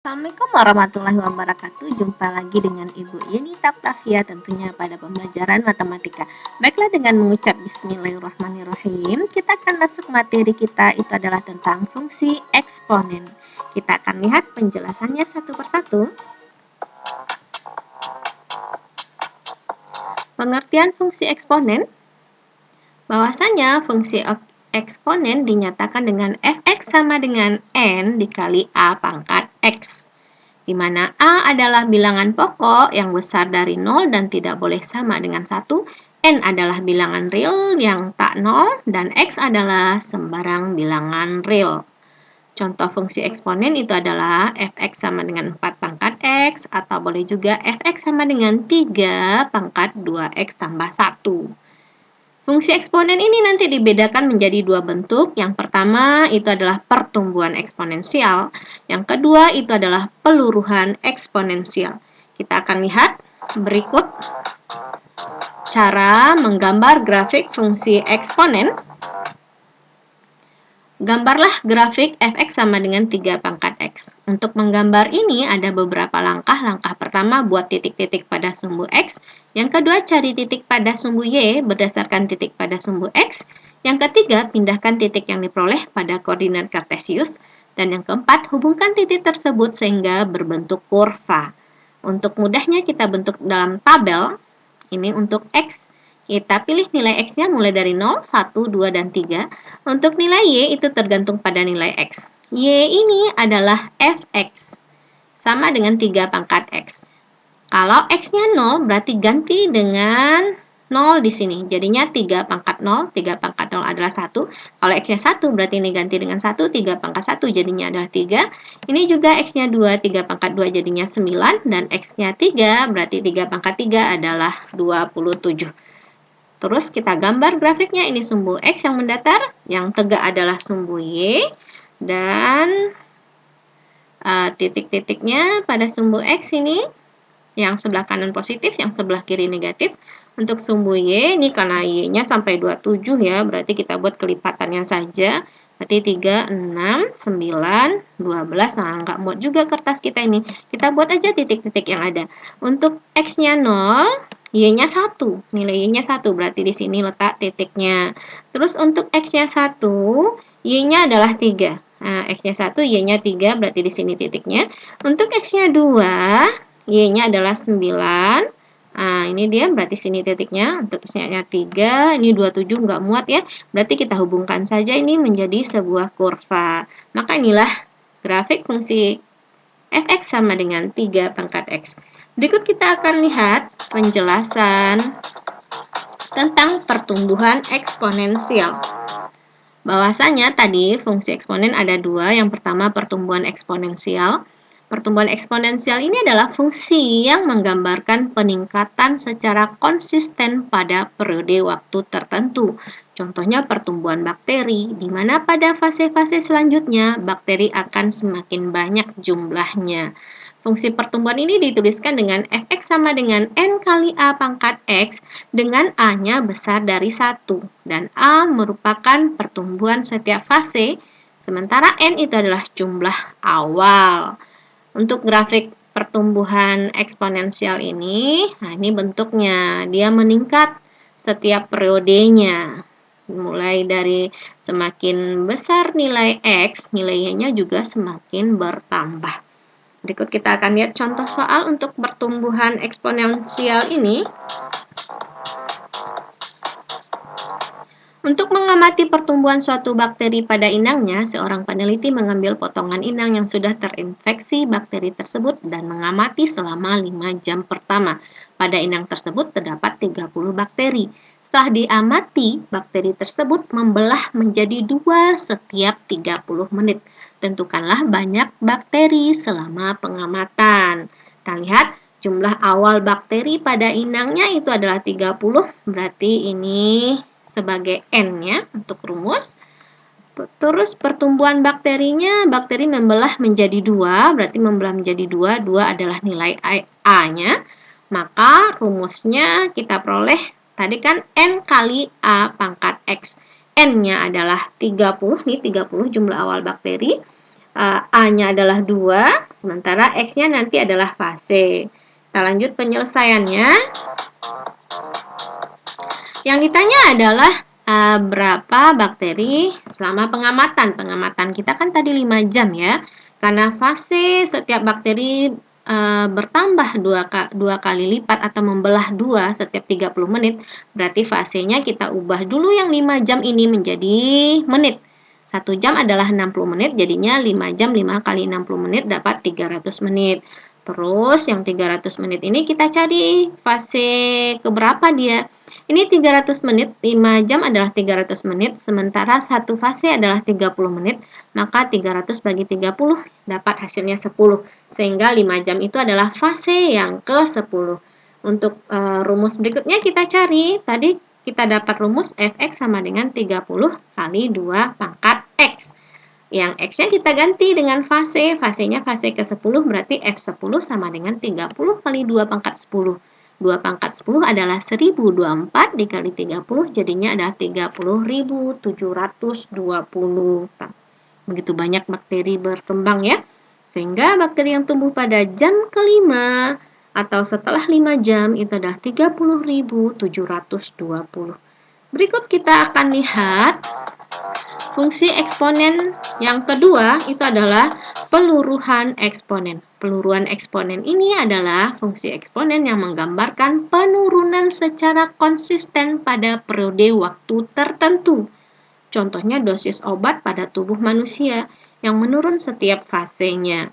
Assalamualaikum warahmatullahi wabarakatuh. Jumpa lagi dengan Ibu Yeni Taptafia tentunya pada pembelajaran matematika. Baiklah, dengan mengucap bismillahirrahmanirrahim, kita akan masuk materi kita, itu adalah tentang fungsi eksponen. Kita akan lihat penjelasannya satu persatu. Pengertian fungsi eksponen. Bahwasanya fungsi eksponen dinyatakan dengan fx sama dengan n dikali a pangkat x, di mana a adalah bilangan pokok yang besar dari 0 dan tidak boleh sama dengan 1, n adalah bilangan real yang tak 0, dan x adalah sembarang bilangan real. Contoh fungsi eksponen itu adalah fx sama dengan 4 pangkat x, atau boleh juga fx sama dengan 3 pangkat 2x tambah 1. Fungsi eksponen ini nanti dibedakan menjadi dua bentuk. Yang pertama itu adalah pertumbuhan eksponensial. Yang kedua itu adalah peluruhan eksponensial. Kita akan lihat berikut cara menggambar grafik fungsi eksponen. Gambarlah grafik fx sama dengan 3 pangkat x. Untuk menggambar ini ada beberapa langkah. Langkah pertama, buat titik-titik pada sumbu x. Yang kedua, cari titik pada sumbu y berdasarkan titik pada sumbu x. Yang ketiga, pindahkan titik yang diperoleh pada koordinat kartesius. Dan yang keempat, hubungkan titik tersebut sehingga berbentuk kurva. Untuk mudahnya kita bentuk dalam tabel. Ini untuk x. Kita pilih nilai x-nya mulai dari 0, 1, 2, dan 3. Untuk nilai y itu tergantung pada nilai x. Y ini adalah fx, sama dengan 3 pangkat x. Kalau x-nya 0, berarti ganti dengan 0 di sini. Jadinya 3 pangkat 0, 3 pangkat 0 adalah 1. Kalau x-nya 1, berarti ini ganti dengan 1, 3 pangkat 1 jadinya adalah 3. Ini juga x-nya 2, 3 pangkat 2 jadinya 9. Dan x-nya 3, berarti 3 pangkat 3 adalah 27. Terus kita gambar grafiknya, ini sumbu X yang mendatar, yang tegak adalah sumbu Y, dan titik-titiknya pada sumbu X ini, yang sebelah kanan positif, yang sebelah kiri negatif. Untuk sumbu Y, ini karena Y-nya sampai 27 ya, berarti kita buat kelipatannya saja. Berarti 3, 6, 9, 12, nah nggak muat juga kertas kita ini. Kita buat aja titik-titik yang ada. Untuk X-nya 0, Y-nya 1, nilai Y-nya 1, berarti di sini letak titiknya. Terus untuk X-nya 1, Y-nya adalah 3. Nah, X-nya 1, Y-nya 3, berarti di sini titiknya. Untuk X-nya 2, Y-nya adalah 9. Nah, ini dia, berarti sini titiknya. Untuk X-nya 3, ini 27, nggak muat ya. Berarti kita hubungkan saja ini menjadi sebuah kurva. Maka inilah grafik fungsi fx sama dengan 3 pangkat x. Berikut kita akan lihat penjelasan tentang pertumbuhan eksponensial. Bahwasanya tadi fungsi eksponen ada dua. Yang pertama pertumbuhan eksponensial. Pertumbuhan eksponensial ini adalah fungsi yang menggambarkan peningkatan secara konsisten pada periode waktu tertentu. Contohnya pertumbuhan bakteri, di mana pada fase-fase selanjutnya bakteri akan semakin banyak jumlahnya. Fungsi pertumbuhan ini dituliskan dengan fx sama dengan n kali a pangkat x dengan a-nya besar dari 1. Dan a merupakan pertumbuhan setiap fase, sementara n itu adalah jumlah awal. Untuk grafik pertumbuhan eksponensial ini, nah ini bentuknya, dia meningkat setiap periodenya. Mulai dari semakin besar nilai X, nilai Y-nya juga semakin bertambah. Berikut kita akan lihat contoh soal untuk pertumbuhan eksponensial ini. Untuk mengamati pertumbuhan suatu bakteri pada inangnya, seorang peneliti mengambil potongan inang yang sudah terinfeksi bakteri tersebut dan mengamati selama 5 jam pertama. Pada inang tersebut terdapat 30 bakteri. Setelah diamati, bakteri tersebut membelah menjadi 2 setiap 30 menit. Tentukanlah banyak bakteri selama pengamatan. Kita lihat jumlah awal bakteri pada inangnya itu adalah 30, berarti ini sebagai N-nya untuk rumus. Terus pertumbuhan bakterinya, bakteri membelah menjadi 2, berarti membelah menjadi 2, 2 adalah nilai A-nya. Maka rumusnya kita peroleh, tadi kan N kali A pangkat X. N-nya adalah 30, nih 30 jumlah awal bakteri. A-nya adalah 2, sementara X-nya nanti adalah fase. Kita lanjut penyelesaiannya. Yang ditanya adalah berapa bakteri selama pengamatan. Pengamatan kita kan tadi 5 jam ya. Karena fase setiap bakteri bertambah 2 kali lipat atau membelah 2 setiap 30 menit, berarti fasenya kita ubah dulu yang 5 jam ini menjadi menit. 1 jam adalah 60 menit, jadinya 5 jam 5 kali 60 menit dapat 300 menit. Terus yang 300 menit ini kita cari fase keberapa dia. Ini 300 menit, 5 jam adalah 300 menit, sementara satu fase adalah 30 menit, maka 300 bagi 30 dapat hasilnya 10. Sehingga 5 jam itu adalah fase yang ke-10. Untuk rumus berikutnya kita cari, tadi kita dapat rumus Fx sama dengan 30 kali 2 pangkat X. Yang X-nya kita ganti dengan fase, fasenya fase ke-10 berarti F10 sama dengan 30 kali 2 pangkat 10. 2 pangkat 10 adalah 1024 dikali 30 jadinya adalah 30.720. Begitu banyak bakteri berkembang ya. Sehingga bakteri yang tumbuh pada jam kelima atau setelah 5 jam itu adalah 30.720. Berikut kita akan lihat fungsi eksponen yang kedua itu adalah peluruhan eksponen. Peluruhan eksponen ini adalah fungsi eksponen yang menggambarkan penurunan secara konsisten pada periode waktu tertentu. Contohnya dosis obat pada tubuh manusia yang menurun setiap fasenya.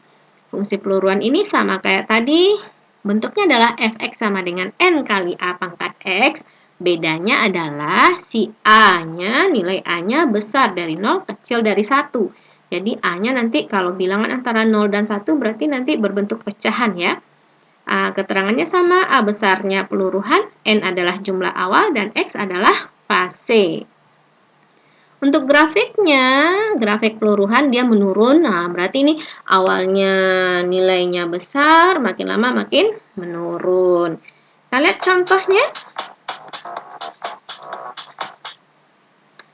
Fungsi peluruhan ini sama kayak tadi, bentuknya adalah Fx sama dengan N kali A pangkat X. Bedanya adalah si A-nya, nilai A-nya besar dari 0, kecil dari 1. Jadi A-nya nanti kalau bilangan antara 0 dan 1 berarti nanti berbentuk pecahan ya. Keterangannya sama, A besarnya peluruhan, N adalah jumlah awal, dan X adalah fase. Untuk grafiknya, grafik peluruhan dia menurun. Nah, berarti ini awalnya nilainya besar, makin lama makin menurun. Kita lihat contohnya.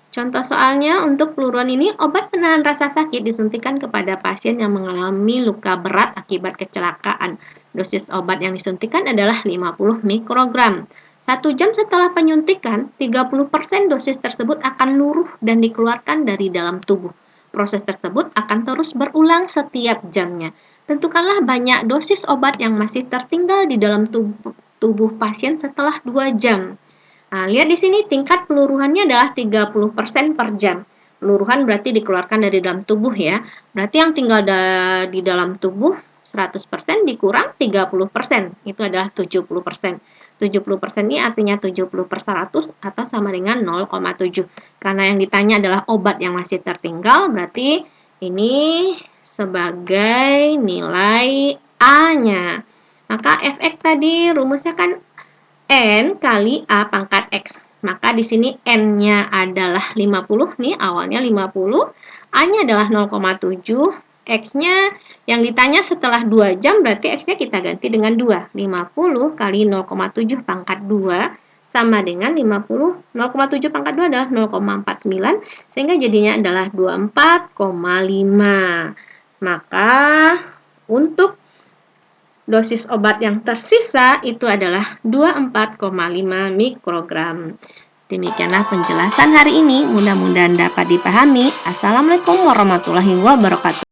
Contoh soalnya, untuk peluruhan ini, obat penahan rasa sakit disuntikan kepada pasien yang mengalami luka berat akibat kecelakaan. Dosis obat yang disuntikan adalah 50 mikrogram. 1 jam setelah penyuntikan, 30% dosis tersebut akan luruh dan dikeluarkan dari dalam tubuh. Proses tersebut akan terus berulang setiap jamnya. Tentukanlah banyak dosis obat yang masih tertinggal di dalam tubuh pasien setelah 2 jam. Nah, lihat di sini tingkat peluruhannya adalah 30% per jam. Peluruhan berarti dikeluarkan dari dalam tubuh ya. Berarti yang tinggal di dalam tubuh 100% dikurang 30%. Itu adalah 70%. 70% ini artinya 70 per 100 atau sama dengan 0,7. Karena yang ditanya adalah obat yang masih tertinggal, berarti ini sebagai nilai A-nya. Maka Fx tadi rumusnya kan N kali A pangkat X. Maka di sini N-nya adalah 50 nih, awalnya 50. A-nya adalah 0,7. X-nya yang ditanya setelah 2 jam, berarti X-nya kita ganti dengan 2. 50 kali 0,7 pangkat 2 sama dengan 50. 0,7 pangkat 2 adalah 0,49. Sehingga jadinya adalah 24,5. Maka untuk dosis obat yang tersisa itu adalah 24,5 mikrogram. Demikianlah penjelasan hari ini. Mudah-mudahan dapat dipahami. Assalamualaikum warahmatullahi wabarakatuh.